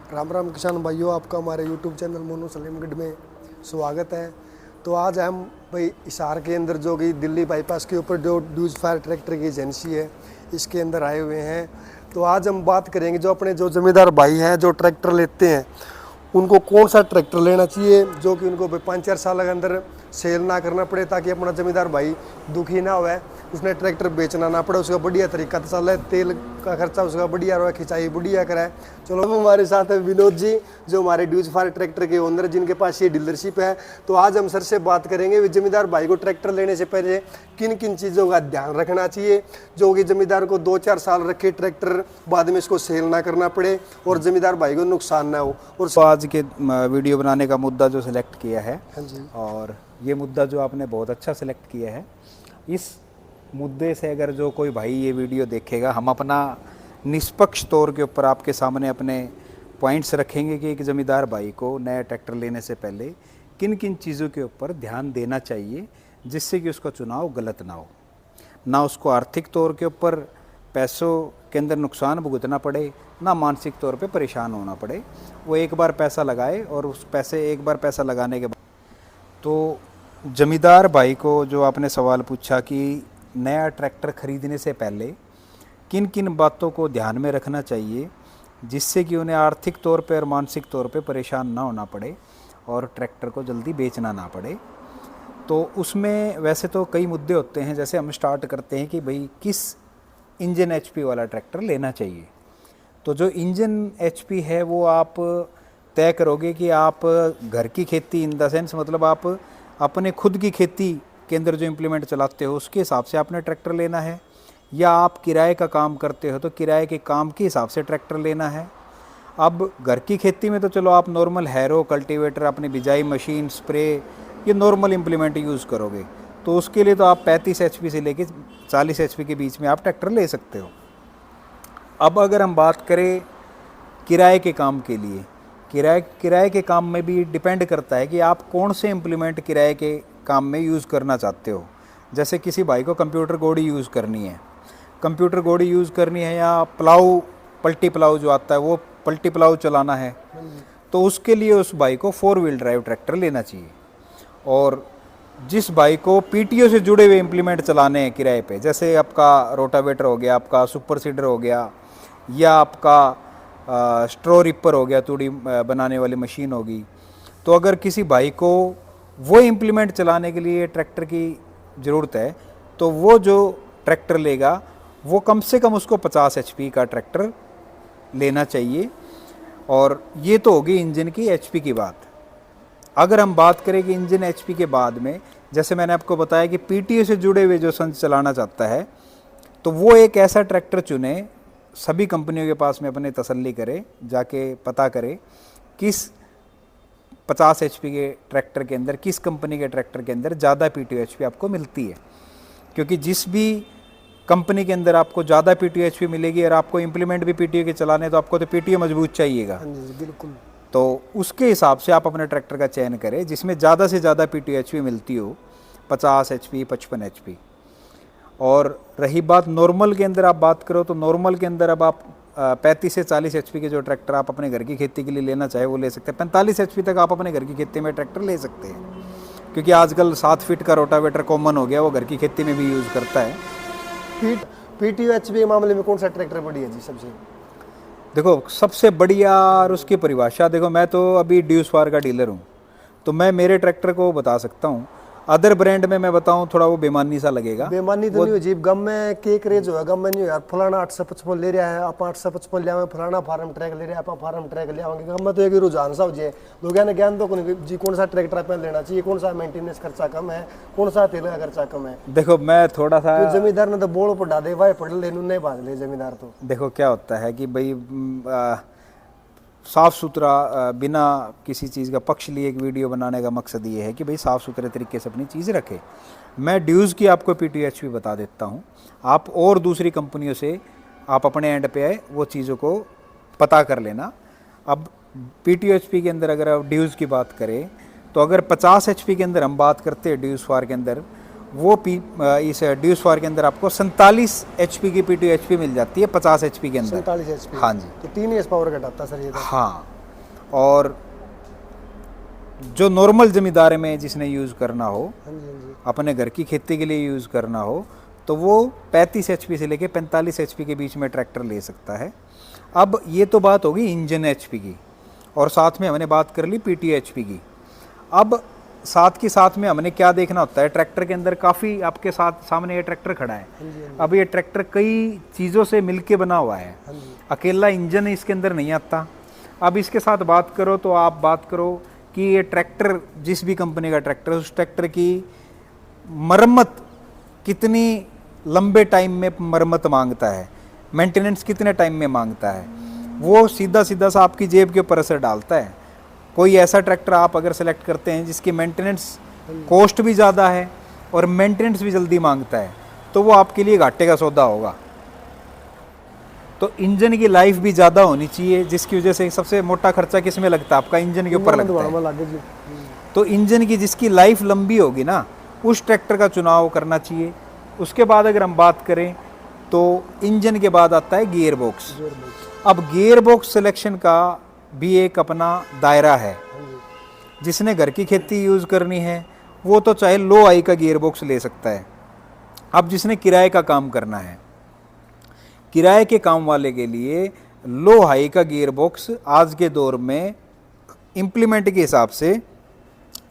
राम राम किसान भाइयों, आपका हमारे YouTube चैनल मोनू सलीमगढ़ में स्वागत है। तो आज हम भाई हिसार के अंदर जो कि दिल्ली बाईपास के ऊपर जो ड्यूज फायर ट्रैक्टर की एजेंसी है, इसके अंदर आए हुए हैं। तो आज हम बात करेंगे जो अपने जो जमींदार भाई हैं जो ट्रैक्टर लेते हैं, उनको कौन सा ट्रैक्टर लेना चाहिए जो कि उनको 5-4 साल के अंदर सेल ना करना पड़े, ताकि अपना जमींदार भाई दुखी ना हो, उसने ट्रैक्टर बेचना ना पड़े, उसका बढ़िया तरीका तो चल है, तेल का खर्चा उसका बढ़िया रहा, खिंचाई बढ़िया कराए। चलो हमारे साथ है विनोद जी, जो हमारे ड्यूज फायर ट्रैक्टर के ओनर, जिनके पास ये डीलरशिप है। तो आज हम सर से बात करेंगे जमींदार भाई को ट्रैक्टर लेने से पहले किन किन चीज़ों का ध्यान रखना चाहिए जो कि जमींदार को 2-4 साल रखे ट्रैक्टर, बाद में इसको सेल ना करना पड़े और जमींदार भाई को नुकसान ना हो। और तो आज के वीडियो बनाने का मुद्दा जो सिलेक्ट किया है, हाँ जी, और ये मुद्दा जो आपने बहुत अच्छा सिलेक्ट किया है, इस मुद्दे से अगर जो कोई भाई ये वीडियो देखेगा, हम अपना निष्पक्ष तौर के ऊपर आपके सामने अपने पॉइंट्स रखेंगे कि एक ज़मींदार भाई को नया ट्रैक्टर लेने से पहले किन किन चीज़ों के ऊपर ध्यान देना चाहिए जिससे कि उसका चुनाव गलत ना हो, ना उसको आर्थिक तौर के ऊपर पैसों के अंदर नुकसान भुगतना पड़े, ना मानसिक तौर पे परेशान होना पड़े। वो एक बार पैसा लगाए और उस एक बार पैसा लगाने के बाद तो जमींदार भाई को जो आपने सवाल पूछा कि नया ट्रैक्टर ख़रीदने से पहले किन किन बातों को ध्यान में रखना चाहिए जिससे कि उन्हें आर्थिक तौर पे और मानसिक तौर पे परेशान ना होना पड़े और ट्रैक्टर को जल्दी बेचना ना पड़े। तो उसमें वैसे तो कई मुद्दे होते हैं। जैसे हम स्टार्ट करते हैं कि भाई किस इंजन एचपी वाला ट्रैक्टर लेना चाहिए। तो जो इंजन एचपी है वो आप तय करोगे कि आप घर की खेती, इन द सेंस मतलब आप अपने खुद की खेती के अंदर जो इम्प्लीमेंट चलाते हो उसके हिसाब से आपने ट्रैक्टर लेना है, या आप किराए का काम करते हो तो किराए के काम के हिसाब से ट्रैक्टर लेना है। अब घर की खेती में तो चलो आप नॉर्मल हैरो, कल्टीवेटर, अपनी बिजाई मशीन, स्प्रे, ये नॉर्मल इम्प्लीमेंट यूज़ करोगे, तो उसके लिए तो आप 35 एचपी से लेके 40 एचपी के बीच में आप ट्रैक्टर ले सकते हो। अब अगर हम बात करें किराए के काम के लिए, किराए के काम में भी डिपेंड करता है कि आप कौन से इम्प्लीमेंट किराए के काम में यूज़ करना चाहते हो। जैसे किसी भाई को कंप्यूटर गोड़ी यूज़ करनी है, या प्लाऊ, पल्टी प्लाऊ जो आता है वो पल्टी प्लाऊ चलाना है, तो उसके लिए उस भाई को 4 व्हील ड्राइव ट्रैक्टर लेना चाहिए। और जिस भाई को पीटीओ से जुड़े हुए इम्प्लीमेंट चलाने हैं किराए पे, जैसे आपका रोटावेटर हो गया, आपका सुपर सीडर हो गया, या आपका स्ट्रो रिपर हो गया, तूड़ी बनाने वाली मशीन होगी, तो अगर किसी भाई को वो इम्प्लीमेंट चलाने के लिए ट्रैक्टर की ज़रूरत है तो वो जो ट्रैक्टर लेगा वो कम से कम उसको 50 एचपी का ट्रैक्टर लेना चाहिए। और ये तो होगी इंजन की एचपी की बात। अगर हम बात करें कि इंजन एचपी के बाद में, जैसे मैंने आपको बताया कि पीटीओ से जुड़े हुए जो संच चलाना चाहता है, तो वो एक ऐसा ट्रैक्टर चुने, सभी कंपनियों के पास में अपने तसल्ली करे, जाके पता करे किस 50 एचपी के ट्रैक्टर के अंदर, किस कंपनी के ट्रैक्टर के अंदर ज़्यादा पीटीओ एचपी आपको मिलती है। क्योंकि जिस भी कंपनी के अंदर आपको ज़्यादा पीटीओ एचपी मिलेगी और आपको इम्प्लीमेंट भी पीटीओ के चलाने, तो आपको तो पीटीओ मजबूत चाहिएगा। बिल्कुल। तो उसके हिसाब से आप अपने ट्रैक्टर का चयन करें जिसमें ज़्यादा से ज़्यादा पीटीओ एचपी मिलती हो, 50 एचपी, 55 एचपी। और रही बात नॉर्मल के अंदर आप बात करो, तो नॉर्मल के अंदर अब आप 35 से 40 एचपी के जो ट्रैक्टर आप अपने घर की खेती के लिए लेना चाहे वो ले सकते हैं। 45 एचपी तक आप अपने घर की खेती में ट्रैक्टर ले सकते हैं, क्योंकि आजकल 7 फीट का रोटावेटर कॉमन हो गया, वो घर की खेती में भी यूज़ करता है। पीटीओ एचपी के मामले में कौन सा ट्रैक्टर बढ़िया जी सबसे? देखो सबसे बढ़िया और उसकी परिभाषा, देखो मैं तो अभी ड्यूज फायर का डीलर हूँ, तो मैं मेरे ट्रैक्टर को बता सकता हूँ। अदर ब्रांड में मैं बताऊं थोड़ा वो बेमानी सा लगेगा। बेमानी तो नहीं हो जी, गम में केक रेज हो, गम में नहीं हो यार, फलाना 855 ले रहा है, आप 855 ले आवे, फलाना फार्म ट्रैक ले रहा है, आप फार्म ट्रैक ले आवेंगे। गम में तो एक रुझान सा हो जाए, लोगों ने ज्ञान तो जी कौन सा ट्रैक्टर आप लेना चाहिए, कौन सा मेंटेनेंस खर्चा कम है, कौन सा तेल का खर्चा कम है। देखो मैं थोड़ा सा, जमींदार ने तो बोल पढ़ा दे भाई, पढ़ ले नहीं बात ले जमींदार। तो देखो क्या होता है कि भाई साफ़ सुथरा, बिना किसी चीज़ का पक्ष लिए एक वीडियो बनाने का मकसद ये है कि भाई साफ़ सुथरे तरीके से अपनी चीज़ रखे। मैं ड्यूज़ की आपको पीटीओ एचपी बता देता हूँ, आप और दूसरी कंपनियों से आप अपने एंड पे आए वो चीज़ों को पता कर लेना। अब पीटीओ एचपी के अंदर अगर आप ड्यूज़ की बात करें, तो अगर 50 एचपी के अंदर हम बात करते हैं ड्यूज़ फायर के अंदर, वो इस ड्यूज फायर के अंदर आपको 47 एचपी की पीटीओ एचपी मिल जाती है 50 एचपी के अंदर। 47 एचपी, हाँ जी। तो 3 एच पावर घटाता सर ये तो। हाँ, और जो नॉर्मल ज़मींदार में जिसने यूज़ करना हो, हाँ जी, हाँ जी। अपने घर की खेती के लिए यूज़ करना हो, तो वो 35 HP से लेके 45 HP के बीच में ट्रैक्टर ले सकता है। अब ये तो बात होगी इंजन HP की, और साथ में हमने बात कर ली PTO HP की। अब साथ में हमने क्या देखना होता है, ट्रैक्टर के अंदर काफ़ी आपके साथ सामने ये ट्रैक्टर खड़ा है। हाँ जी, हाँ जी। अब ये ट्रैक्टर कई चीज़ों से मिलके बना हुआ है, हाँ जी। अकेला इंजन इसके अंदर नहीं आता। अब इसके साथ बात करो तो आप बात करो कि ये ट्रैक्टर जिस भी कंपनी का ट्रैक्टर है, उस ट्रैक्टर की मरम्मत कितनी लंबे टाइम में मरम्मत मांगता है, मेंटेनेंस कितने टाइम में मांगता है, वो सीधा सा आपकी जेब के ऊपर असर डालता है। कोई ऐसा ट्रैक्टर आप अगर सेलेक्ट करते हैं जिसकी मेंटेनेंस कॉस्ट भी ज़्यादा है और मेंटेनेंस भी जल्दी मांगता है, तो वो आपके लिए घाटे का सौदा होगा। तो इंजन की लाइफ भी ज़्यादा होनी चाहिए, जिसकी वजह से सबसे मोटा खर्चा किस में लगता है, आपका इंजन के ऊपर लगता है। तो इंजन की जिसकी लाइफ लंबी होगी ना, उस ट्रैक्टर का चुनाव करना चाहिए। उसके बाद अगर हम बात करें तो इंजन के बाद आता है गियर बॉक्स। अब गियर बॉक्स सिलेक्शन का भी एक अपना दायरा है। जिसने घर की खेती यूज़ करनी है वो तो चाहे लो आई का गियर बॉक्स ले सकता है। अब जिसने किराए का काम करना है, किराए के काम वाले के लिए लो हाई का गियर बॉक्स आज के दौर में इम्प्लीमेंट के हिसाब से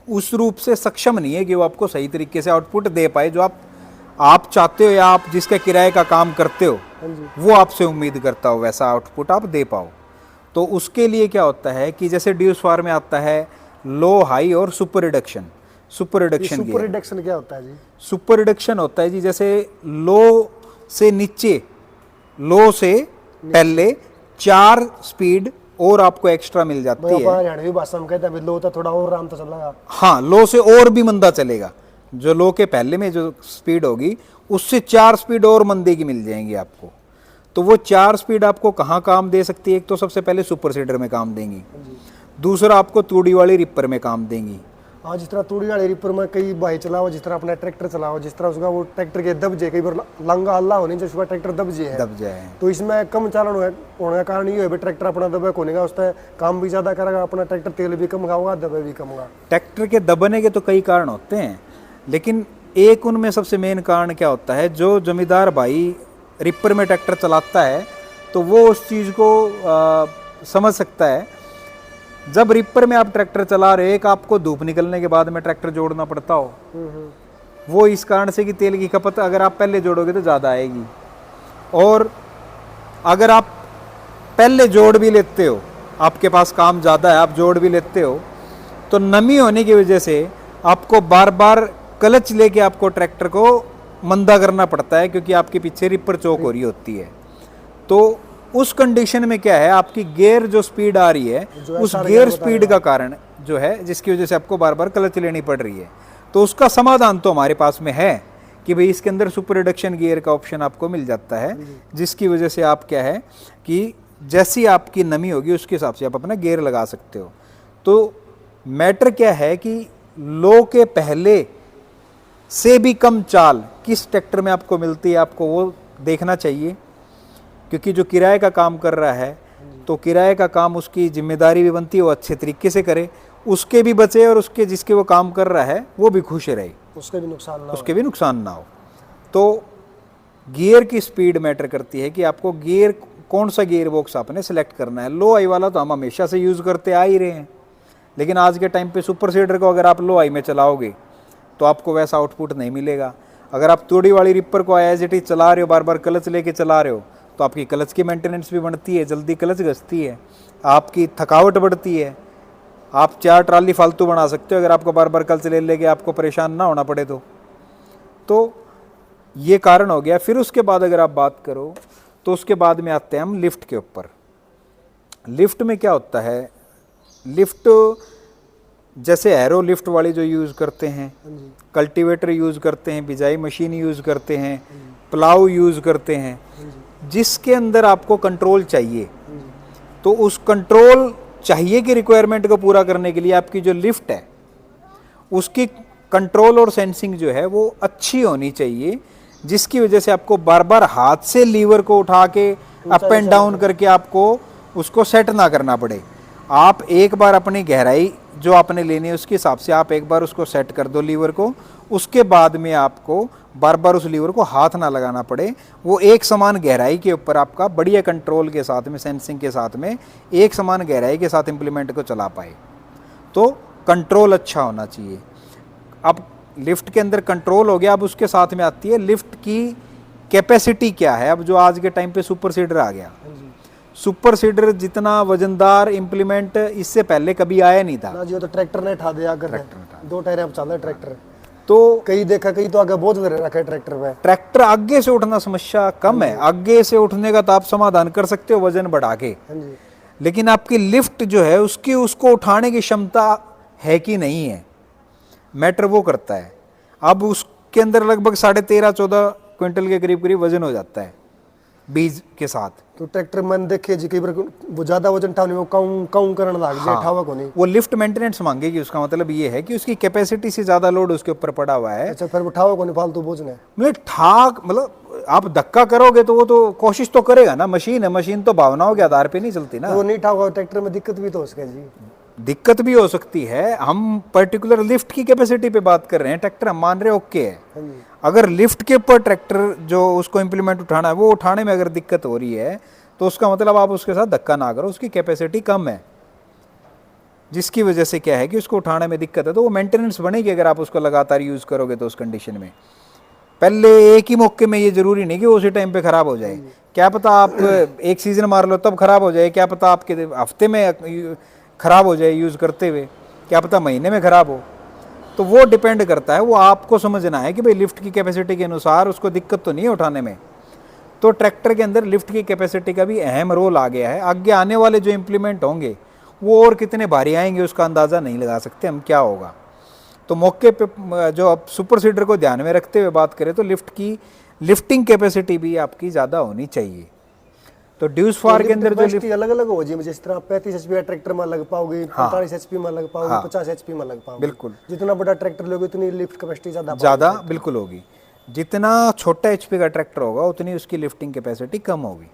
उस रूप से सक्षम नहीं है कि वो आपको सही तरीके से आउटपुट दे पाए जो आप चाहते हो, या आप जिसका किराए का काम करते हो वो आपसे उम्मीद करता हो वैसा आउटपुट आप दे पाओ। तो उसके लिए क्या होता है कि जैसे ड्यूस फार में आता है लो हाई और सुपर रिडक्शन। सुपर रिडक्शन क्या होता है जी? सुपर रिडक्शन होता है जी, जैसे लो से नीचे, लो से पहले 4 स्पीड और आपको एक्स्ट्रा मिल जाती है। हरियाणवी भाषा में कहते हैं लो तो थोड़ा और आराम तो चलेगा। हाँ, लो से और भी मंदा चलेगा। जो लो के पहले में जो स्पीड होगी उससे 4 स्पीड और मंदे की मिल जाएंगी आपको। तो वो 4 स्पीड आपको कहाँ काम दे सकती है? एक तो सबसे पहले सुपर सीडर में काम देंगी, दूसरा आपको तूड़ी वाली रिपर में काम देंगी। हाँ, जिस तरह तूड़ी वाली रिपर में कई भाई चलाओ, जिस तरह अपना ट्रैक्टर चलाओ, जिस तरह उसका वो ट्रैक्टर के दबजे, कई बार लंगा हल्ला होने से उसका ट्रैक्टर दबजे है, तो इसमें कम चालन होने का कारण ये है ट्रैक्टर अपना दबे होने का, उसका काम भी ज्यादा करेगा, अपना ट्रैक्टर तेल भी कम खाओगा, दबे भी कम होगा। ट्रैक्टर के दबने के तो कई कारण होते हैं, लेकिन एक उनमें सबसे मेन कारण क्या होता है, जो जमींदार भाई रिपर में ट्रैक्टर चलाता है तो वो उस चीज़ को समझ सकता है। जब रिपर में आप ट्रैक्टर चला रहे हो, एक आपको धूप निकलने के बाद में ट्रैक्टर जोड़ना पड़ता हो, वो इस कारण से कि तेल की खपत अगर आप पहले जोड़ोगे तो ज़्यादा आएगी, और अगर आप पहले जोड़ भी लेते हो, आपके पास काम ज़्यादा है, आप जोड़ भी लेते हो, तो नमी होने की वजह से आपको बार बार क्लच लेके आपको ट्रैक्टर को मंदा करना पड़ता है, क्योंकि आपके पीछे रिपर चौक हो रही होती है। तो उस कंडीशन में क्या है, आपकी गियर जो स्पीड आ रही है उस गियर स्पीड का कारण जो है, जिसकी वजह से आपको बार बार क्लच लेनी पड़ रही है। तो उसका समाधान तो हमारे पास में है कि भाई इसके अंदर सुपर रिडक्शन गियर का ऑप्शन आपको मिल जाता है, जिसकी वजह से आप क्या है कि जैसी आपकी नमी होगी उसके हिसाब से आप अपना गियर लगा सकते हो। तो मैटर क्या है कि लो के पहले से भी कम चाल किस ट्रैक्टर में आपको मिलती है, आपको वो देखना चाहिए, क्योंकि जो किराए का काम कर रहा है तो किराए का काम उसकी जिम्मेदारी भी बनती है वो अच्छे तरीके से करे, उसके भी बचे और उसके जिसके वो काम कर रहा है वो भी खुश रहे, उसके भी नुकसान ना हो। तो गियर की स्पीड मैटर करती है कि आपको गियर कौन सा गियर बॉक्स आपने सेलेक्ट करना है। लो आई वाला तो हम हमेशा से यूज़ करते आ ही रहे हैं, लेकिन आज के टाइम पे सुपर सीडर को अगर आप लो आई में चलाओगे तो आपको वैसा आउटपुट नहीं मिलेगा। अगर आप तूड़ी वाली रिपर को एज इट इज चला रहे हो, बार बार क्लच लेके चला रहे हो, तो आपकी क्लच की मेंटेनेंस भी बढ़ती है, जल्दी क्लच घसती है, आपकी थकावट बढ़ती है, आप 4 ट्राली फालतू बना सकते हो अगर आपको बार बार क्लच ले लेके आपको परेशान ना होना पड़े तो ये कारण हो गया। फिर उसके बाद अगर आप बात करो तो उसके बाद में आते हैं हम लिफ्ट के ऊपर। लिफ्ट में क्या होता है, लिफ्ट जैसे एरो लिफ्ट वाली जो यूज़ करते हैं, कल्टीवेटर यूज़ करते हैं, बिजाई मशीन यूज़ करते हैं, प्लाऊ यूज़ करते हैं, जिसके अंदर आपको कंट्रोल चाहिए, तो उस कंट्रोल चाहिए की रिक्वायरमेंट को पूरा करने के लिए आपकी जो लिफ्ट है उसकी कंट्रोल और सेंसिंग जो है वो अच्छी होनी चाहिए, जिसकी वजह से आपको बार बार हाथ से लीवर को उठा के अप एंड डाउन करके आपको उसको सेट ना करना पड़े। आप एक बार अपनी गहराई जो आपने लेनी है उसके हिसाब से आप एक बार उसको सेट कर दो लीवर को, उसके बाद में आपको बार बार उस लीवर को हाथ ना लगाना पड़े। वो एक समान गहराई के ऊपर आपका बढ़िया कंट्रोल के साथ में, सेंसिंग के साथ में एक समान गहराई के साथ इम्प्लीमेंट को चला पाए। तो कंट्रोल अच्छा होना चाहिए। अब लिफ्ट के अंदर कंट्रोल हो गया, अब उसके साथ में आती है लिफ्ट की कैपेसिटी क्या है। अब जो आज के टाइम पे सुपर सीडर आ गया, सुपर सीडर जितना वजनदार इम्प्लीमेंट इससे पहले कभी आया नहीं था ना जी, वो तो ट्रैक्टर ने उठा दिया अगर ट्रैक्टर दो टायर अब चल रहा है ट्रैक्टर। तो कई देखा, कई तो आगे बोझ भरे रखा है ट्रैक्टर में। ट्रैक्टर आगे से उठना समस्या कम है, आगे से उठने का तो आप समाधान कर सकते हो वजन बढ़ा के, हाँ जी, लेकिन आपकी लिफ्ट जो है उसकी उसको उठाने की क्षमता है कि नहीं है, मैटर वो करता है। अब उसके अंदर लगभग 13.5-14 क्विंटल के करीब करीब वजन हो जाता है बीज के साथ। तो ट्रैक्टर मैंने देखे जी, कई बार वो ज्यादा वजन उठाने में काउं काउं करने लग जाए, उठावा को नहीं। वो लिफ्ट मेंटेनेंस मांगेगी, उसका मतलब ये है कि उसकी कैपेसिटी से ज्यादा लोड उसके ऊपर पड़ा हुआ है। अच्छा, फिर उठावा को नहीं, फालतू बोझने। मतलब ठाक, मतलब आप धक्का करोगे तो वो तो कोशिश तो करेगा ना, मशीन है, मशीन तो भावनाओं के आधार पे नहीं चलती ना। तो वो नहीं उठावा, ट्रैक्टर में दिक्कत भी तो हो सके जी। दिक्कत भी हो सकती है। हम पर्टिकुलर लिफ्ट की कैपेसिटी पे बात कर रहे हैं, ट्रैक्टर हम मान रहे हैं ओके है। हाँ जी, अगर लिफ्ट के ऊपर ट्रैक्टर जो उसको इम्प्लीमेंट उठाना है वो उठाने में अगर दिक्कत हो रही है तो उसका मतलब आप उसके साथ धक्का ना करो, उसकी कैपेसिटी कम है, जिसकी वजह से क्या है कि उसको उठाने में दिक्कत है, तो वो मेंटेनेंस बनेगी अगर आप उसको लगातार यूज़ करोगे तो उस कंडीशन में। पहले एक ही मौके में ये जरूरी नहीं कि वो उसी टाइम पे खराब हो जाए, क्या पता आप एक सीजन मार लो तब खराब हो जाए, क्या पता आपके हफ्ते में खराब हो जाए यूज़ करते हुए, क्या पता महीने में खराब हो। तो वो डिपेंड करता है, वो आपको समझना है कि भाई लिफ्ट की कैपेसिटी के अनुसार उसको दिक्कत तो नहीं है उठाने में। तो ट्रैक्टर के अंदर लिफ्ट की कैपेसिटी का भी अहम रोल आ गया है। आगे आने वाले जो इम्प्लीमेंट होंगे वो और कितने भारी आएंगे उसका अंदाज़ा नहीं लगा सकते हम क्या होगा। तो मौके पे जो अब सुपर सीडर को ध्यान में रखते हुए बात करें तो लिफ्ट की लिफ्टिंग कैपेसिटी भी आपकी ज़्यादा होनी चाहिए। तो ड्यूस फार के अंदर जो लिफ्ट अलग अलग हो जी, जिस तरह 35 HP ट्रैक्टर में लग पाओगे, 45 HP में लग पाओगे, 50 HP में लग पाओगे। बिल्कुल, जितना बड़ा ट्रैक्टर लोगे उतनी लिफ्ट कैपेसिटी ज़्यादा बिल्कुल होगी। जितना छोटा HP का ट्रैक्टर होगा उतनी उसकी लिफ्टिंग कैपेसिटी कम होगी,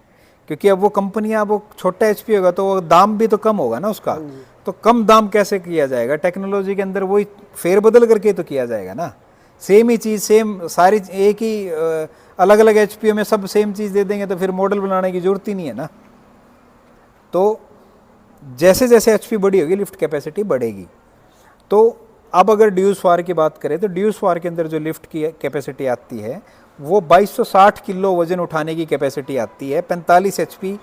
क्योंकि अब वो कंपनियां, वो छोटा HP होगा तो वो दाम भी तो कम होगा ना उसका। तो कम दाम कैसे किया जाएगा, टेक्नोलॉजी के अंदर वही फेरबदल करके तो किया जाएगा ना। सेम ही चीज़, सेम सारी एक ही अलग अलग HP में सब सेम चीज़ दे देंगे तो फिर मॉडल बनाने की जरूरत ही नहीं है ना। तो जैसे जैसे HP बड़ी होगी लिफ्ट कैपेसिटी बढ़ेगी। तो अब अगर ड्यूस फार की बात करें तो ड्यूस फार के अंदर जो लिफ्ट की कैपेसिटी आती है वो 2260 किलो वजन उठाने की कैपेसिटी आती है। 45 HP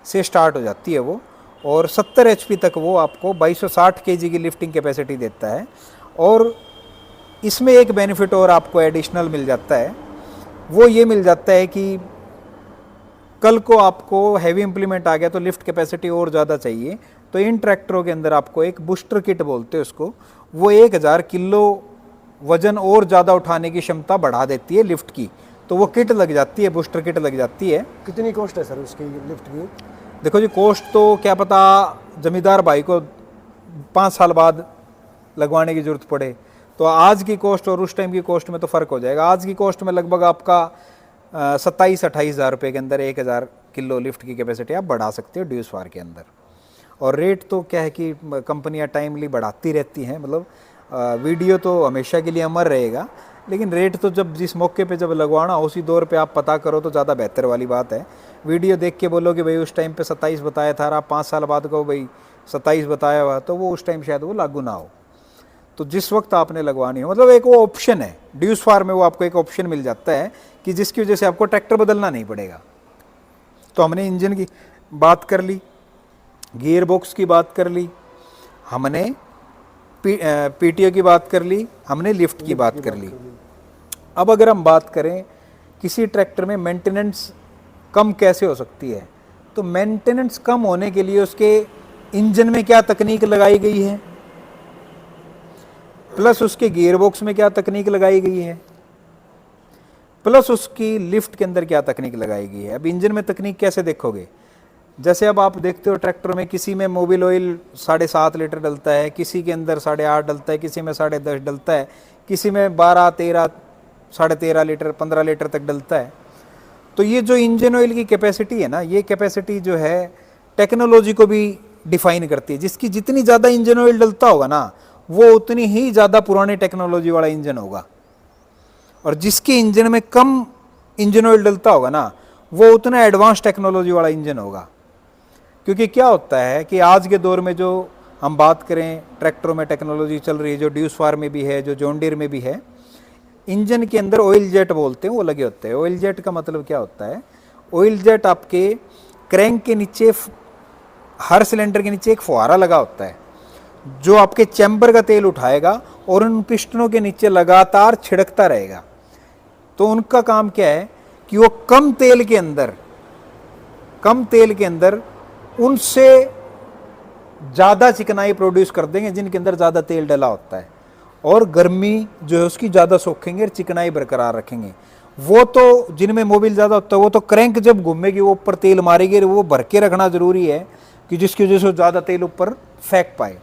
से स्टार्ट हो जाती है वो, और 70 HP तक वो आपको 2260 kg की लिफ्टिंग कैपेसिटी देता है। और इसमें एक बेनिफिट और आपको एडिशनल मिल जाता है, वो ये मिल जाता है कि कल को आपको हैवी इम्प्लीमेंट आ गया तो लिफ्ट कैपेसिटी और ज़्यादा चाहिए, तो इन ट्रैक्टरों के अंदर आपको एक बूस्टर किट बोलते हैं उसको, वो 1000 किलो वजन और ज़्यादा उठाने की क्षमता बढ़ा देती है लिफ्ट की। तो वो किट लग जाती है, बूस्टर किट लग जाती है। कितनी कॉस्ट है सर उसकी लिफ्ट की? देखो जी, कॉस्ट तो क्या पता जमींदार भाई को 5 साल बाद लगवाने की ज़रूरत पड़े, तो आज की कॉस्ट और उस टाइम की कॉस्ट में तो फ़र्क हो जाएगा। आज की कॉस्ट में लगभग आपका 27-28 हज़ार रुपये के अंदर 1000 किलो लिफ्ट की कैपेसिटी आप बढ़ा सकते हो ड्यूस फार के अंदर। और रेट तो क्या है कि कंपनियां टाइमली बढ़ाती रहती हैं, मतलब वीडियो तो हमेशा के लिए अमर रहेगा, लेकिन रेट तो जब जिस मौके पे जब लगवाना उसी दौर पे आप पता करो तो ज़्यादा बेहतर वाली बात है। वीडियो देख के बोलो कि भाई उस टाइम पे 27 बताया था, आप 5 साल बाद कहो भाई 27 बताया हुआ, तो वो उस टाइम शायद वो लागू ना हो। तो जिस वक्त आपने लगवानी हो, मतलब एक वो ऑप्शन है ड्यूस फार में, वो आपको एक ऑप्शन मिल जाता है कि जिसकी वजह से आपको ट्रैक्टर बदलना नहीं पड़ेगा। तो हमने इंजन की बात कर ली, गियर बॉक्स की बात कर ली, हमने PTO की बात कर ली, हमने लिफ्ट की बात कर ली। अब अगर हम बात करें किसी ट्रैक्टर में मेंटेनेंस कम कैसे हो सकती है, तो मेंटेनेंस कम होने के लिए उसके इंजन में क्या तकनीक लगाई गई है, प्लस उसके गियर बॉक्स में क्या तकनीक लगाई गई है, प्लस उसकी लिफ्ट के अंदर क्या तकनीक लगाई गई है। अब इंजन में तकनीक कैसे देखोगे, जैसे अब आप देखते हो ट्रैक्टर में किसी में मोबिल ऑयल 7.5 लीटर डलता है, किसी के अंदर 8.5 डलता है, किसी में 10.5 डलता है, किसी में 12, 13, 13.5 लीटर, 15 लीटर तक डलता है। तो ये जो इंजन ऑयल की कैपेसिटी है ना, ये कैपेसिटी जो है टेक्नोलॉजी को भी डिफाइन करती है। जिसकी जितनी ज़्यादा इंजन ऑयल डलता होगा ना, वो उतनी ही ज़्यादा पुरानी टेक्नोलॉजी वाला इंजन होगा, और जिसके इंजन में कम इंजन ऑयल डलता होगा ना, वो उतना एडवांस टेक्नोलॉजी वाला इंजन होगा। क्योंकि क्या होता है कि आज के दौर में जो हम बात करें ट्रैक्टरों में टेक्नोलॉजी चल रही है, जो ड्यूस फार में भी है, जो जॉन डीर में भी है, इंजन के अंदर ऑयल जेट बोलते हैं वो लगे होते हैं। ऑयल जेट का मतलब क्या होता है? ऑयल जेट आपके क्रैंक के नीचे, हर सिलेंडर के नीचे एक फुहारा लगा होता है, जो आपके चैम्बर का तेल उठाएगा और उन पिस्टनों के नीचे लगातार छिड़कता रहेगा। तो उनका काम क्या है कि वो कम तेल के अंदर उनसे ज़्यादा चिकनाई प्रोड्यूस कर देंगे जिनके अंदर ज़्यादा तेल डला होता है, और गर्मी जो है उसकी ज़्यादा सोखेंगे और चिकनाई बरकरार रखेंगे। वो तो जिनमें मोबिल ज़्यादा होता है, वो तो क्रैंक जब घूमेगी वो ऊपर तेल मारेगी, वो भर के रखना ज़रूरी है कि जिसकी वजह से ज़्यादा तेल ऊपर फेंक पाए।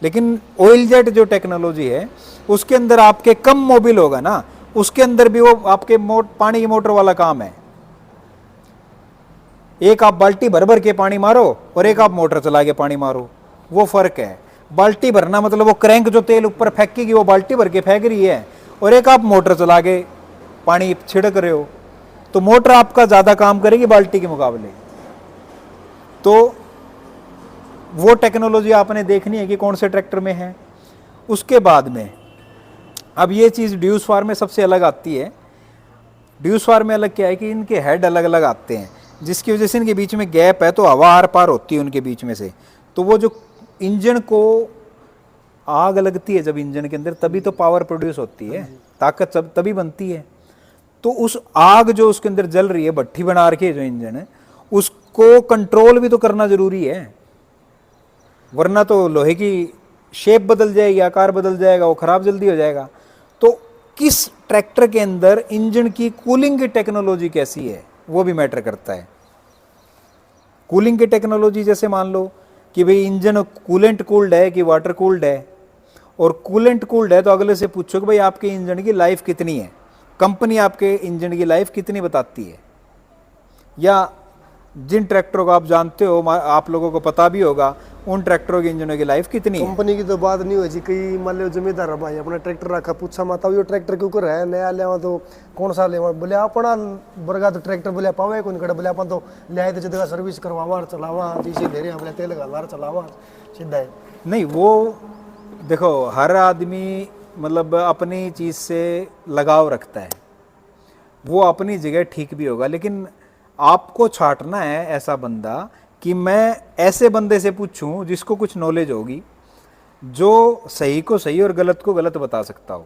लेकिन ऑयल जेट जो टेक्नोलॉजी है, उसके अंदर आपके कम मोबिल होगा ना, उसके अंदर भी वो आपके पानी की मोटर वाला काम है। एक आप बाल्टी भर भर के पानी मारो और एक आप मोटर चला के पानी मारो, वो फर्क है। बाल्टी भरना मतलब वो क्रैंक जो तेल ऊपर फेंकेगी वो बाल्टी भर के फेंक रही है, और एक आप मोटर चला के पानी छिड़क रहे हो, तो मोटर आपका ज़्यादा काम करेगी बाल्टी के मुकाबले। तो वो टेक्नोलॉजी आपने देखनी है कि कौन से ट्रैक्टर में है। उसके बाद में अब ये चीज़ ड्यूस फार में सबसे अलग आती है। ड्यूस फार में अलग क्या है कि इनके हेड अलग अलग आते हैं, जिसकी वजह से इनके बीच में गैप है, तो हवा आर पार होती है उनके बीच में से। तो वो जो इंजन को आग लगती है जब इंजन के अंदर, तभी तो पावर प्रोड्यूस होती है, ताकत तभी बनती है। तो उस आग जो उसके अंदर जल रही है, भट्ठी बना रखी है जो इंजन है, उसको कंट्रोल भी तो करना जरूरी है, वरना तो लोहे की शेप बदल जाएगी, आकार बदल जाएगा, वो खराब जल्दी हो जाएगा। तो किस ट्रैक्टर के अंदर इंजन की कूलिंग की टेक्नोलॉजी कैसी है, वो भी मैटर करता है। कूलिंग की टेक्नोलॉजी जैसे मान लो कि भाई इंजन कूलेंट कूल्ड है कि वाटर कूल्ड है, और कूलेंट कूल्ड है तो अगले से पूछो कि भाई आपके इंजन की लाइफ कितनी है, कंपनी आपके इंजन की लाइफ कितनी बताती है। या जिन ट्रैक्टरों को आप जानते हो, आप लोगों को पता भी होगा, उन ट्रैक्टरों के इंजनों की लाइफ कितनी है। कंपनी की तो बात नहीं हो जी, कई मान लो जमींदार है भाई, अपना ट्रैक्टर रखा, पूछा माता ये ट्रैक्टर क्यों कर है नया ले, तो कौन सा ले, बोले अपना बरगा तो ट्रैक्टर बोले पावे कौन कड़े, बोले अपन तो ले आए तो जगह सर्विस करवावा चलावा, इसे दे रहे बोले तेल घालवा चलावा सीधा है। नहीं, वो देखो हर आदमी मतलब अपनी चीज़ से लगाव रखता है, वो अपनी जगह ठीक भी होगा, लेकिन आपको छांटना है ऐसा बंदा कि मैं ऐसे बंदे से पूछूं जिसको कुछ नॉलेज होगी, जो सही को सही और गलत को गलत बता सकता हो।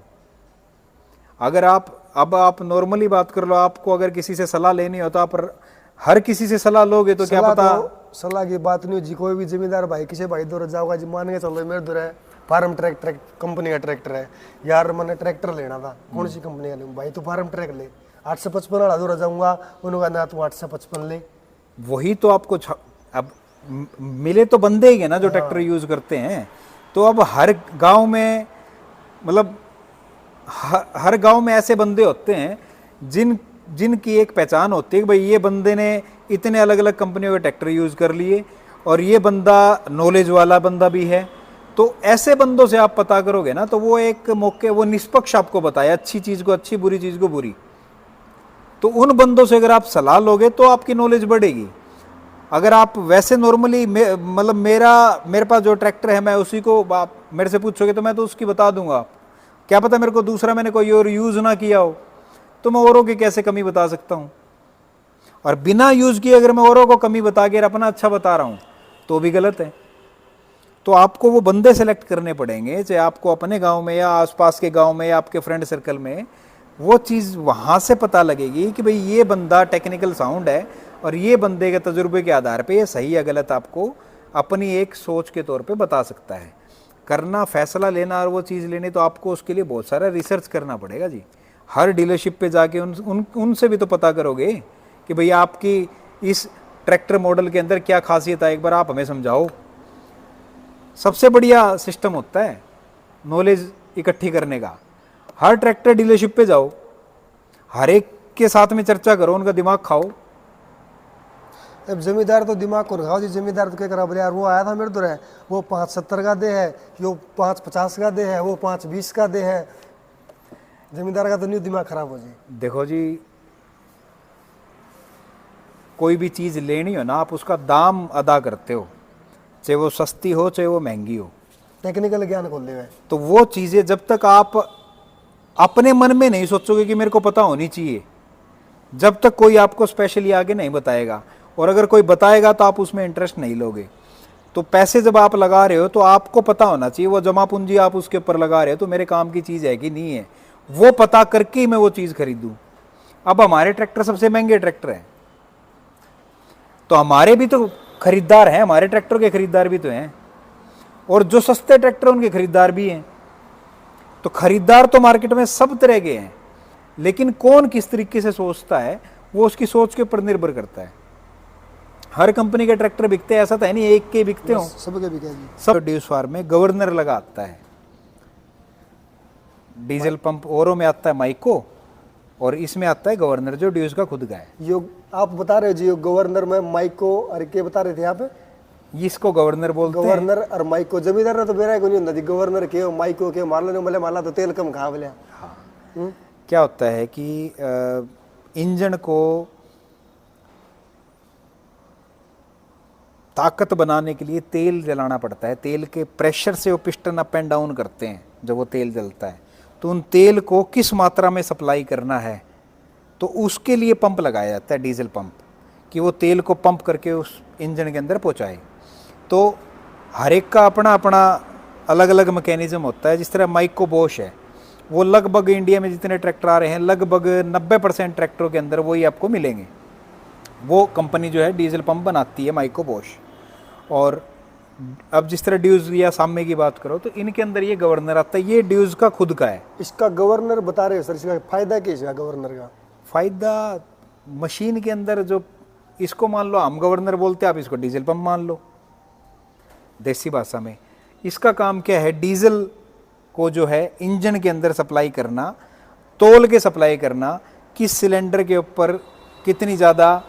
अगर आप नॉर्मली बात कर लो, आपको अगर किसी से सलाह लेनी हो तो आप हर किसी से सलाह लोगे तो क्या पता। तो सलाह की बात नहीं हो जी, कोई भी जिम्मेदार भाई किसी भाई दौर जाओगा जी, मान के चलो मेरे दौर है फार्म ट्रैक कंपनी का ट्रैक्टर है यार, मैंने ट्रैक्टर लेना था, कौन सी कंपनी का लूँ भाई, तू फार्म ट्रैक ले, 855 वाला दौर जाऊंगा, उन्होंने कहा ना तू 855 ले। वही तो आपको अब मिले तो बंदे ही है ना जो ट्रैक्टर यूज करते हैं। तो अब हर गांव में मतलब हर गांव में ऐसे बंदे होते हैं जिनकी एक पहचान होती है कि भाई ये बंदे ने इतने अलग अलग कंपनियों के ट्रैक्टर यूज कर लिए, और ये बंदा नॉलेज वाला बंदा भी है। तो ऐसे बंदों से आप पता करोगे ना, तो वो एक मौके, वो निष्पक्ष आपको बताए, अच्छी चीज को अच्छी, बुरी चीज को बुरी। तो उन बंदों से अगर आप सलाह लोगे तो आपकी नॉलेज बढ़ेगी। अगर आप वैसे नॉर्मली मतलब मेरे पास जो ट्रैक्टर है मैं उसी को आप मेरे से पूछोगे तो मैं तो उसकी बता दूंगा, क्या पता मेरे को दूसरा मैंने कोई और यूज़ ना किया हो, तो मैं औरों की कैसे कमी बता सकता हूँ। और बिना यूज़ किए अगर मैं औरों को कमी बता के अपना अच्छा बता रहा हूँ तो भी गलत है। तो आपको वो बंदे सेलेक्ट करने पड़ेंगे, चाहे आपको अपने गाँव में या आसपास के गाँव में या आपके फ्रेंड सर्कल में, वो चीज़ वहाँ से पता लगेगी कि भाई ये बंदा टेक्निकल साउंड है और ये बंदे के तजुर्बे के आधार पे ये सही या गलत आपको अपनी एक सोच के तौर पे बता सकता है। करना, फैसला लेना और वो चीज़ लेनी, तो आपको उसके लिए बहुत सारा रिसर्च करना पड़ेगा जी। हर डीलरशिप पे जाके उनसे भी तो पता करोगे कि भैया आपकी इस ट्रैक्टर मॉडल के अंदर क्या खासियत है, एक बार आप हमें समझाओ। सबसे बढ़िया सिस्टम होता है नॉलेज इकट्ठी करने का। हर ट्रैक्टर डीलरशिप पे जाओ, हर एक के साथ में चर्चा करो, उनका दिमाग खाओ। अब जमींदार तो दिमाग को रखाओ जी, जमींदार तो क्या करा बोले यार वो आया था मेरे तो है, वो 570 का दे है, वो 550 का दे है, वो 520 का दे है। जमींदार का तो नहीं दिमाग खराब हो जी। देखो जी, कोई भी चीज़ लेनी हो ना, आप उसका दाम अदा करते हो, चाहे वो सस्ती हो चाहे वो महंगी हो। टेक्निकल ज्ञान खोल ले हुए। तो वो चीज़ें जब तक आप अपने मन में नहीं सोचोगे कि मेरे को पता होनी चाहिए, जब तक कोई आपको स्पेशली आगे नहीं बताएगा, और अगर कोई बताएगा तो आप उसमें इंटरेस्ट नहीं लोगे। तो पैसे जब आप लगा रहे हो तो आपको पता होना चाहिए, वो जमा पूंजी आप उसके ऊपर लगा रहे हो तो मेरे काम की चीज़ है कि नहीं है, वो पता करके ही मैं वो चीज़ खरीदूँ। अब हमारे ट्रैक्टर सबसे महंगे ट्रैक्टर हैं, तो हमारे भी तो खरीदार हैं, हमारे ट्रैक्टर के खरीदार भी तो हैं, और जो सस्ते ट्रैक्टर उनके खरीदार भी हैं। तो खरीदार तो मार्केट में सब तरह के हैं, लेकिन कौन किस तरीके से सोचता है वो उसकी सोच के ऊपर निर्भर करता है। हर कंपनी के ट्रैक्टर बिकते हैं, ऐसा तो है नहीं एक के बिकते हो, सबके बिके जी। सब ड्यूस फार्म में गवर्नर लगा आता है। डीजल पंप औरों में आता है माइको, और इसमें आता है गवर्नर जो ड्यूस का खुद का है। यो आप बता रहे हो जी, यो गवर्नर में माइको और क्या बता रहे थे आप? इसको गवर्नर बोलते हैं। गवर्नर और माइको। जमींदार ने तो बेरा को नहीं होता जी, गवर्नर के हो माइको के मार लेने बोले माला तो तेल कम खा बोले। हाँ। क्या होता है कि इंजन को ताकत बनाने के लिए तेल जलाना पड़ता है, तेल के प्रेशर से वो पिस्टन अप एंड डाउन करते हैं जब वो तेल जलता है। तो उन तेल को किस मात्रा में सप्लाई करना है, तो उसके लिए पंप लगाया जाता है, डीजल पंप, कि वो तेल को पंप करके उस इंजन के अंदर पहुंचाए। तो हर एक का अपना अपना अलग अलग मैकेनिज्म होता है। जिस तरह माइको बोश है, वो लगभग इंडिया में जितने ट्रैक्टर आ रहे हैं लगभग 90% ट्रैक्टरों के अंदर वही आपको मिलेंगे। वो कंपनी जो है डीजल पंप बनाती है, माइको बोश। और अब जिस तरह ड्यूज या सामे की बात करो तो इनके अंदर ये गवर्नर आता है, ये ड्यूज का खुद का है। इसका गवर्नर बता रहे हो सर, इसका फायदा क्या है इसका गवर्नर का? फायदा मशीन के अंदर जो, इसको मान लो हम गवर्नर बोलते हैं, आप इसको डीजल पंप मान लो देसी भाषा में। इसका काम क्या है, डीजल को जो है इंजन के अंदर सप्लाई करना, तोल के सप्लाई करना, किस सिलेंडर के ऊपर कितनी ज़्यादा।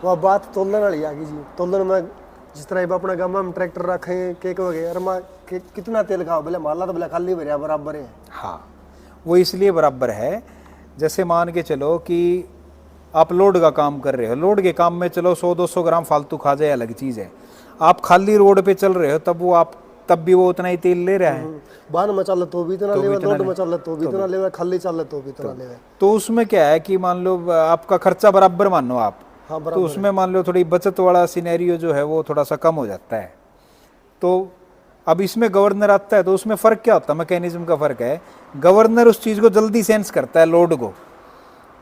वह बात तोलन वाली आ गई जी। तोलन में जिस तरह अपना गाँव में ट्रैक्टर रखे के वगैरह में कितना तेल खाओ बोले माला तो बोले खाली भरिया बराबर है। हाँ, वो इसलिए बराबर है, जैसे मान के चलो कि आप लोड का काम कर रहे हो, लोड के काम में चलो 100-200 ग्राम फालतू खा जाए अलग चीज़ है। आप खाली रोड पे चल रहे हो तब भी वो उतना ही तेल ले रहा है। बान में चल तो भी इतना ले, लोड में चल तो भी इतना ले, खाली चल तो भी इतना ले। तो उसमें क्या है कि मान लो आपका खर्चा बराबर मानो आप, हाँ, तो उसमें मान लो थोड़ी बचत वाला सिनेरियो जो है वो थोड़ा सा कम हो जाता है। तो अब इसमें गवर्नर आता है, तो उसमें फ़र्क क्या होता है, मैकेनिज्म का फ़र्क है। गवर्नर उस चीज़ को जल्दी सेंस करता है, लोड को,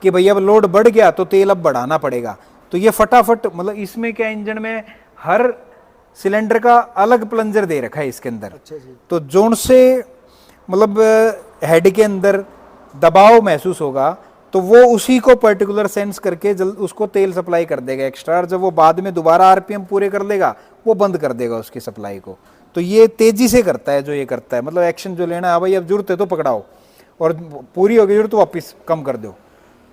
कि भैया अब लोड बढ़ गया तो तेल अब बढ़ाना पड़ेगा। तो ये फटाफट, मतलब इसमें क्या, इंजन में हर सिलेंडर का अलग प्लंजर दे रखा है इसके अंदर। अच्छा जी। तो जोन से मतलब हेड के अंदर दबाव महसूस होगा तो वो उसी को पर्टिकुलर सेंस करके उसको तेल सप्लाई कर देगा एक्स्ट्रा, और जब वो बाद में दोबारा आरपीएम पूरे कर लेगा वो बंद कर देगा उसकी सप्लाई को। तो ये तेजी से करता है जो ये करता है, मतलब एक्शन जो लेना है, भाई अब जरूरत है तो पकड़ाओ, और पूरी हो गई जरूरत तो वापस कम कर दो।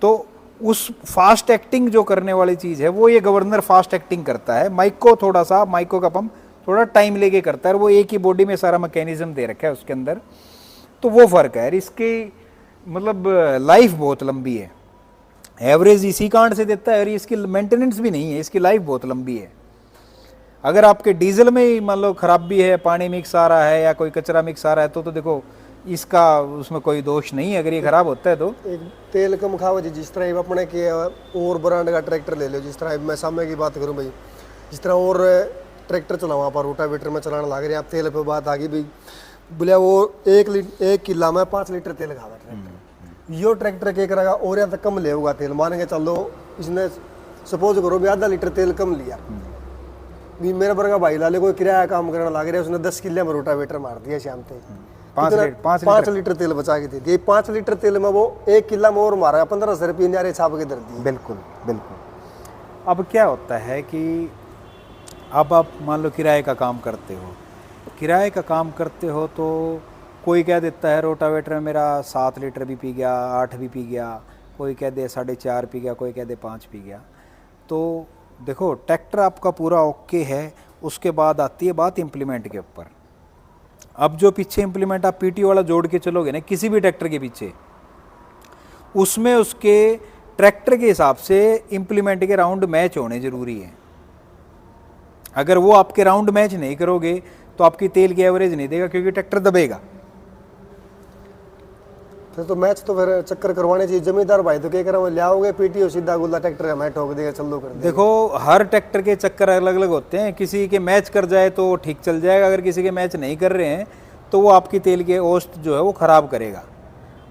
तो उस फास्ट एक्टिंग जो करने वाली चीज़ है वो ये गवर्नर फास्ट एक्टिंग करता है। माइको थोड़ा सा, माइको का पंप थोड़ा टाइम लेके करता है, और वो एक ही बॉडी में सारा मैकेनिज्म दे रखा है उसके अंदर। तो वो फ़र्क है। इसकी मतलब लाइफ बहुत लंबी है, एवरेज इसी कांड से देता है, और इसकी मेंटेनेंस भी नहीं है, इसकी लाइफ बहुत लंबी है। अगर आपके डीजल में ही मान लो खराबी है, पानी मिक्स आ रहा है या कोई कचरा मिक्स आ रहा है, तो देखो इसका उसमें कोई दोष नहीं है अगर ये खराब होता है तो। एक तेल कम खाओ जी। जिस तरह अपने के और ब्रांड का ट्रैक्टर ले लो, जिस तरह मैं सामने की बात करूं भाई, जिस तरह और ट्रैक्टर चलाओ आप रोटावेटर में चलाने लग रहे हैं आप, तेल पे बात आ गई भाई, बोले वो 1 किला में 5 लीटर तेल खावा ट्रैक्टर। यो ट्रैक्टर क्या करेगा, और यहाँ तक कम ले होगा तेल, मान के चलो इसने सपोज करो भी आधा लीटर तेल कम लिया, भी मेरे वर्गा भाई लाले कोई किराया काम करने लग रहा है, उसने 10 किले में रोटावेटर मार दिया शाम तक, 5 लीटर तेल बचा के दे दिए। 5 लीटर तेल में वो 1 किला में और मारा, 1500 रुपये नारे छाप के दर दिए। बिल्कुल बिल्कुल। अब क्या होता है कि अब आप मान लो किराए का काम करते हो, किराए का काम करते हो तो कोई कह देता है रोटावेटर में मेरा 7 लीटर भी पी गया, 8 भी पी गया, कोई कह दे 4.5 पी गया, कोई कह दे 5 पी गया। तो देखो ट्रैक्टर आपका पूरा ओके है, उसके बाद आती है बात इम्प्लीमेंट के ऊपर। अब जो पीछे इम्प्लीमेंट आप पीटी वाला जोड़ के चलोगे ना किसी भी ट्रैक्टर के पीछे, उसमें उसके ट्रैक्टर के हिसाब से इम्प्लीमेंट के राउंड मैच होने जरूरी है। अगर वो आपके राउंड मैच नहीं करोगे तो आपकी तेल की एवरेज नहीं देगा, क्योंकि ट्रैक्टर दबेगा। फिर मैच चक्कर करवाने चाहिए। जमींदार भाई तो क्या करा, ले आओगे पीटीओ सीधा गुल्ला ट्रैक्टर हमें ठोक देगा, चल दो कर देगा। देखो हर ट्रैक्टर के चक्कर अलग अलग होते हैं, किसी के मैच कर जाए तो ठीक चल जाएगा, अगर किसी के मैच नहीं कर रहे हैं तो वो आपकी तेल के औसत जो है वो ख़राब करेगा।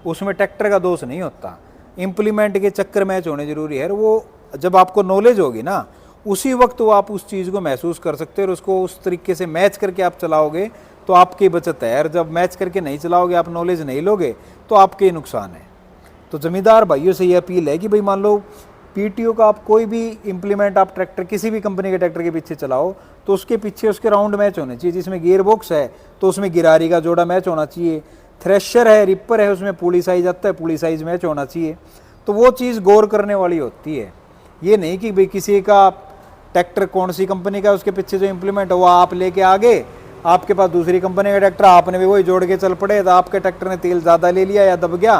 उसमें ट्रैक्टर का दोष नहीं होता, इम्प्लीमेंट के चक्कर मैच होने जरूरी है। और वो जब आपको नॉलेज होगी ना, उसी वक्त वो आप उस चीज़ को महसूस कर सकते हो और उसको उस तरीके से मैच करके आप चलाओगे तो आपकी बचत है। और जब मैच करके नहीं चलाओगे, आप नॉलेज नहीं लोगे, तो आपके ही नुकसान है। तो ज़मींदार भाइयों से ये अपील है कि भाई मान लो पीटीओ का आप कोई भी इम्प्लीमेंट आप ट्रैक्टर किसी भी कंपनी के ट्रैक्टर के पीछे चलाओ तो उसके पीछे उसके राउंड मैच होने चाहिए। जिसमें गियर बॉक्स है तो उसमें गिरारी का जोड़ा मैच होना चाहिए, थ्रेशर है, रिपर है, उसमें पुली साइज आता है, पुली साइज मैच होना चाहिए। तो वो चीज़ गौर करने वाली होती है। ये नहीं कि भाई किसी का ट्रैक्टर कौन सी कंपनी का उसके पीछे जो इम्प्लीमेंट हुआ आप लेके आ गए, आपके पास दूसरी कंपनी का ट्रैक्टर, आपने भी वही जोड़ के चल पड़े, तो आपके ट्रैक्टर ने तेल ज़्यादा ले लिया या दब गया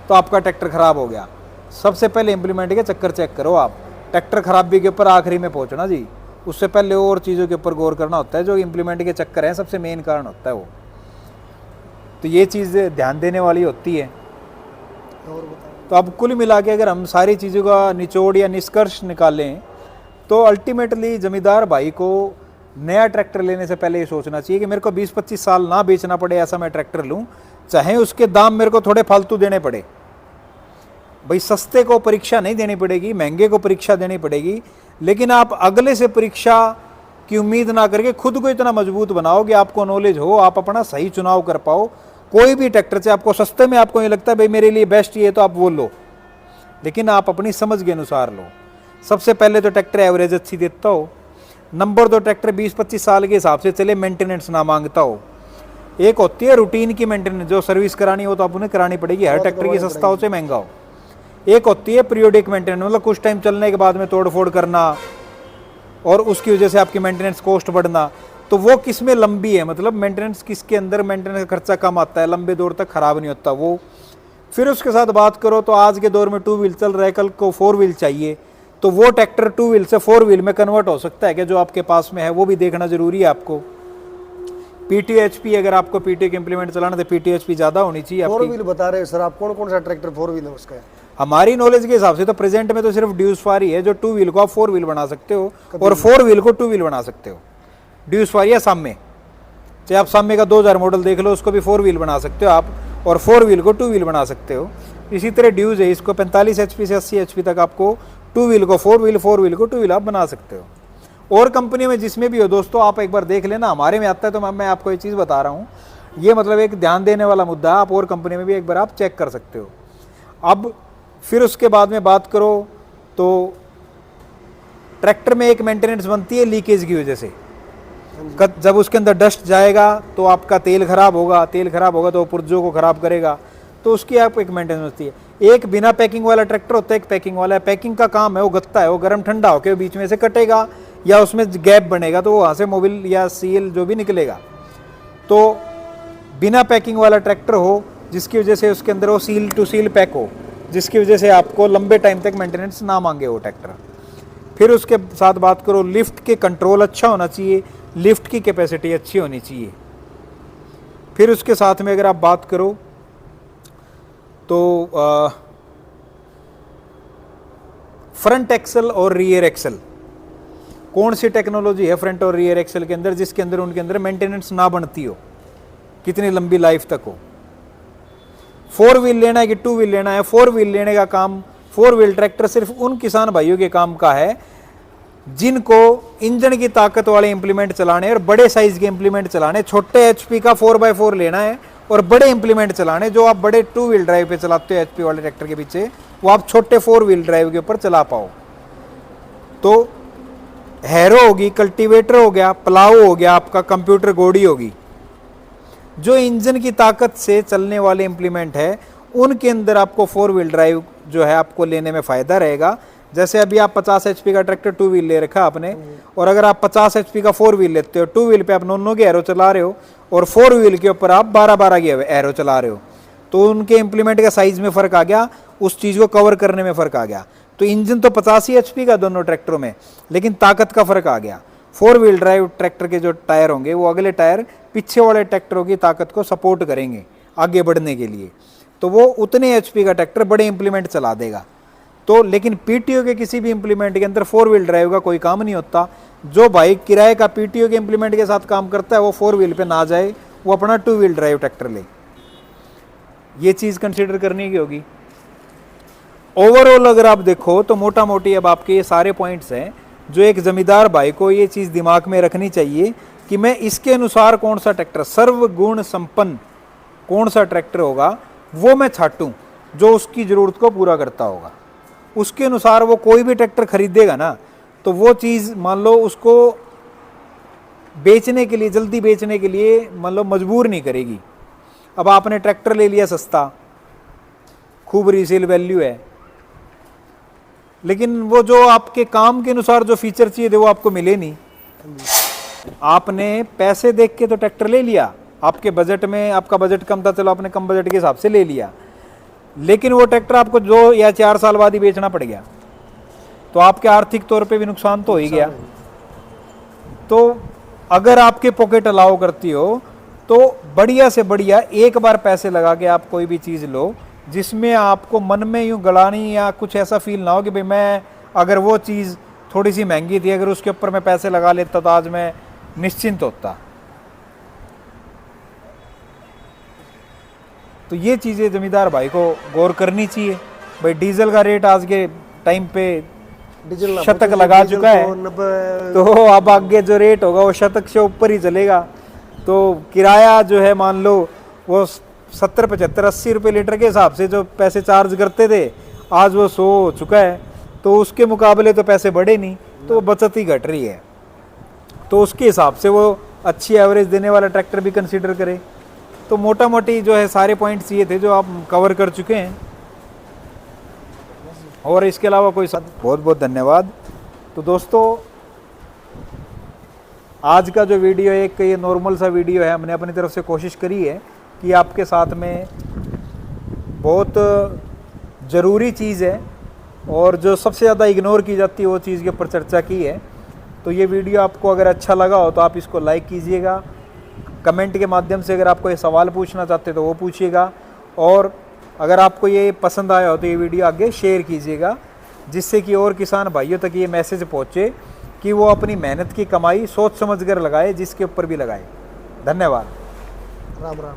तो आपका ट्रैक्टर ख़राब हो गया। सबसे पहले इम्प्लीमेंट के चक्कर चेक करो आप, ट्रैक्टर खराबी के ऊपर आखिरी में पहुंचना जी। उससे पहले और चीज़ों के ऊपर गौर करना होता है। जो इम्प्लीमेंट के चक्कर हैं सबसे मेन कारण होता है वो। तो ये चीज़ ध्यान देने वाली होती है। और बताओ। तो अब कुल मिला के अगर हम सारी चीज़ों का निचोड़ या निष्कर्ष निकालें तो अल्टीमेटली जमींदार भाई को नया ट्रैक्टर लेने से पहले ये सोचना चाहिए कि मेरे को 20-25 साल ना बेचना पड़े ऐसा मैं ट्रैक्टर लूँ, चाहे उसके दाम मेरे को थोड़े फालतू देने पड़े। भाई सस्ते को परीक्षा नहीं देनी पड़ेगी, महंगे को परीक्षा देनी पड़ेगी, लेकिन आप अगले से परीक्षा की उम्मीद ना करके खुद को इतना मजबूत बनाओ कि आपको नॉलेज हो, आप अपना सही चुनाव कर पाओ। कोई भी ट्रैक्टर से आपको सस्ते में आपको ये लगता है भाई मेरे लिए बेस्ट ये, तो आप वो लो, लेकिन आप अपनी समझ के अनुसार लो। सबसे पहले तो ट्रैक्टर एवरेज अच्छी देता हो। नंबर 2, ट्रैक्टर 20-25 साल के हिसाब से चले, मेंटेनेंस ना मांगता हो। एक होती है रूटीन की मेंटेनेंस, जो सर्विस करानी हो तो आप उन्हें करानी पड़ेगी, हर ट्रैक्टर की सस्ता हो से महंगा हो। एक होती है पीरियोडिक मेंटेनेंस, मतलब कुछ टाइम चलने के बाद में तोड़ फोड़ करना और उसकी वजह से आपकी मेंटेनेंस कॉस्ट बढ़ना। तो वो किस में लंबी है, मतलब मेंटेनेंस किसके अंदर मेंटेनेंस का खर्चा कम आता है, लंबे दौर तक खराब नहीं होता वो। फिर उसके साथ बात करो तो आज के दौर में 2 व्हील चल रहा है, कल को 4 व्हील चाहिए, तो वो ट्रैक्टर 2 व्हील से 4 व्हील में कन्वर्ट हो सकता है कि जो आपके पास में है, वो भी देखना जरूरी है आपको। पीटीओ एचपी, अगर आपको पीटीओ के इम्प्लीमेंट चलाना तो पीटीओ एचपी ज़्यादा होनी चाहिए। 4 व्हील बता रहे हैं सर आप, कौन कौन सा ट्रैक्टर 4 व्हील है उसका? हमारी नॉलेज के हिसाब से तो प्रेजेंट में तो सिर्फ ड्यूस फार ही है जो 2 व्हील को आप 4 व्हील बना सकते हो और 4 व्हील को 2 व्हील बना सकते हो। ड्यूस फार या साम्य, चाहे आप साम्य का 2000 मॉडल देख लो, उसको भी 4 व्हील बना सकते हो आप, और 4 व्हील को 2 व्हील बना सकते हो। इसी तरह ड्यूज है, इसको 45 HP से 80 HP तक आपको 2 व्हील को 4 व्हील, 4 व्हील को 2 व्हील आप बना सकते हो। और कंपनी में जिसमें भी हो दोस्तों, आप एक बार देख लेना, हमारे में आता है तो मैं आपको ये चीज़ बता रहा हूँ। ये मतलब एक ध्यान देने वाला मुद्दा है, आप और कंपनी में भी एक बार आप चेक कर सकते हो। अब फिर उसके बाद में बात करो तो ट्रैक्टर में एक मेंटेनेंस बनती है लीकेज की वजह से। जब उसके अंदर डस्ट जाएगा तो आपका तेल खराब होगा, तेल खराब होगा तो पुर्जों को खराब करेगा, तो उसकी आप एक मेंटेनेंस होती है। एक बिना पैकिंग वाला ट्रैक्टर होता है, एक पैकिंग वाला है। पैकिंग का काम है, वो गत्ता है, वो गर्म ठंडा होकर बीच में से कटेगा या उसमें गैप बनेगा तो वहाँ से मोबिल या सील जो भी निकलेगा। तो बिना पैकिंग वाला ट्रैक्टर हो जिसकी वजह से उसके अंदर वो सील टू सील पैक हो, जिसकी वजह से आपको लंबे टाइम तक मेंटेनेंस ना मांगे वो ट्रैक्टर। फिर उसके साथ बात करो, लिफ्ट के कंट्रोल अच्छा होना चाहिए, लिफ्ट की कैपेसिटी अच्छी होनी चाहिए। फिर उसके साथ में अगर आप बात करो तो फ्रंट एक्सल और रियर एक्सल, कौन सी टेक्नोलॉजी है फ्रंट और रियर एक्सल के अंदर जिसके अंदर उनके अंदर मेंटेनेंस ना बढ़ती हो, कितनी लंबी लाइफ तक हो। 4 व्हील लेना है कि 2 व्हील लेना है, 4 व्हील लेने का काम, 4 व्हील ट्रैक्टर सिर्फ उन किसान भाइयों के काम का है जिनको इंजन की ताकत वाले इंप्लीमेंट चलाने और बड़े साइज के इंप्लीमेंट चलाने। छोटे HP का 4x4 लेना है और बड़े इंप्लीमेंट चलाने। जो आप बड़े 2 व्हील ड्राइव पे चलाते हो HP वाले ट्रैक्टर के पीछे, वो आप छोटे 4 व्हील ड्राइव के ऊपर चला पाओ। तो हैरो होगी, कल्टीवेटर हो गया, प्लाऊ हो गया, आपका कंप्यूटर गोड़ी होगी, जो इंजन की ताकत से चलने वाले इंप्लीमेंट है, उनके अंदर आपको 4 व्हील ड्राइव जो है आपको लेने में फ़ायदा रहेगा। जैसे अभी आप 50 HP का ट्रैक्टर 2 व्हील ले रखा आपने, और अगर आप 50 HP का 4 व्हील लेते हो, 2 व्हील पे आप 9 के एरो चला रहे हो और 4 व्हील के ऊपर आप 12 के एरो चला रहे हो, तो उनके इम्प्लीमेंट का साइज में फ़र्क आ गया, उस चीज़ को कवर करने में फ़र्क आ गया। तो इंजन तो 85 HP का दोनों ट्रैक्टरों में, लेकिन ताकत का फ़र्क आ गया। 4 व्हील ड्राइव ट्रैक्टर के जो टायर होंगे वो अगले टायर पीछे वाले ट्रैक्टरों की ताकत को सपोर्ट करेंगे आगे बढ़ने के लिए, तो वो उतने HP का ट्रैक्टर बड़े इम्प्लीमेंट चला देगा। तो लेकिन PTO के किसी भी इम्प्लीमेंट के अंदर 4 व्हील ड्राइव का कोई काम नहीं होता। जो बाइक किराए का PTO के इम्प्लीमेंट के साथ काम करता है वो 4 व्हील पे ना जाए, वो अपना 2 व्हील ड्राइव ट्रैक्टर ले। ये चीज़ कंसिडर करने की होगी। ओवरऑल अगर आप देखो तो मोटा मोटी अब आपके ये सारे पॉइंट्स हैं जो एक जमींदार भाई को ये चीज़ दिमाग में रखनी चाहिए कि मैं इसके अनुसार कौन सा ट्रैक्टर, सर्वगुण संपन्न कौन सा ट्रैक्टर होगा वो मैं छाटूं जो उसकी ज़रूरत को पूरा करता होगा। उसके अनुसार वो कोई भी ट्रैक्टर खरीदेगा ना, तो वो चीज़ मान लो उसको बेचने के लिए, जल्दी बेचने के लिए मान लो मजबूर नहीं करेगी। अब आपने ट्रैक्टर ले लिया सस्ता, खूब रीसेल वैल्यू है, लेकिन वो जो आपके काम के अनुसार जो फीचर चाहिए थे वो आपको मिले नहीं। आपने पैसे देख के तो ट्रैक्टर ले लिया, आपके बजट में, आपका बजट कम था, चलो आपने कम बजट के हिसाब से ले लिया, लेकिन वो ट्रैक्टर आपको 2 या 4 साल बाद ही बेचना पड़ गया, तो आपके आर्थिक तौर पे भी नुकसान तो हो ही गया। तो अगर आपके पॉकेट अलाउ करती हो तो बढ़िया से बढ़िया एक बार पैसे लगा के आप कोई भी चीज़ लो जिसमें आपको मन में यूँ गड़ानी या कुछ ऐसा फील ना हो कि भाई मैं, अगर वो चीज़ थोड़ी सी महंगी थी, अगर उसके ऊपर मैं पैसे लगा लेता तो आज मैं निश्चिंत होता। तो ये चीज़ें ज़मींदार भाई को गौर करनी चाहिए। भाई डीजल का रेट आज के टाइम पे डीजल शतक लगा चुका है, तो अब आगे जो रेट होगा वो शतक से ऊपर ही चलेगा। तो किराया जो है मान लो वो 70, 75, 80 रुपये लीटर के हिसाब से जो पैसे चार्ज करते थे, आज वो 100 हो चुका है, तो उसके मुकाबले तो पैसे बढ़े नहीं, तो बचत ही घट रही है। तो उसके हिसाब से वो अच्छी एवरेज देने वाला ट्रैक्टर भी कंसीडर करे। तो मोटा मोटी जो है सारे पॉइंट्स ये थे जो आप कवर कर चुके हैं, और इसके अलावा कोई बहुत बहुत धन्यवाद। तो दोस्तों आज का जो वीडियो है एक ये नॉर्मल सा वीडियो है, हमने अपनी तरफ से कोशिश करी है कि आपके साथ में बहुत ज़रूरी चीज़ है और जो सबसे ज़्यादा इग्नोर की जाती है वो चीज़ के ऊपर चर्चा की है। तो ये वीडियो आपको अगर अच्छा लगा हो तो आप इसको लाइक कीजिएगा, कमेंट के माध्यम से अगर आप कोई सवाल पूछना चाहते तो वो पूछिएगा, और अगर आपको ये पसंद आया हो तो ये वीडियो आगे शेयर कीजिएगा, जिससे कि और किसान भाइयों तक ये मैसेज पहुँचे कि वो अपनी मेहनत की कमाई सोच समझ कर लगाए, जिसके ऊपर भी लगाए। धन्यवाद। राम राम।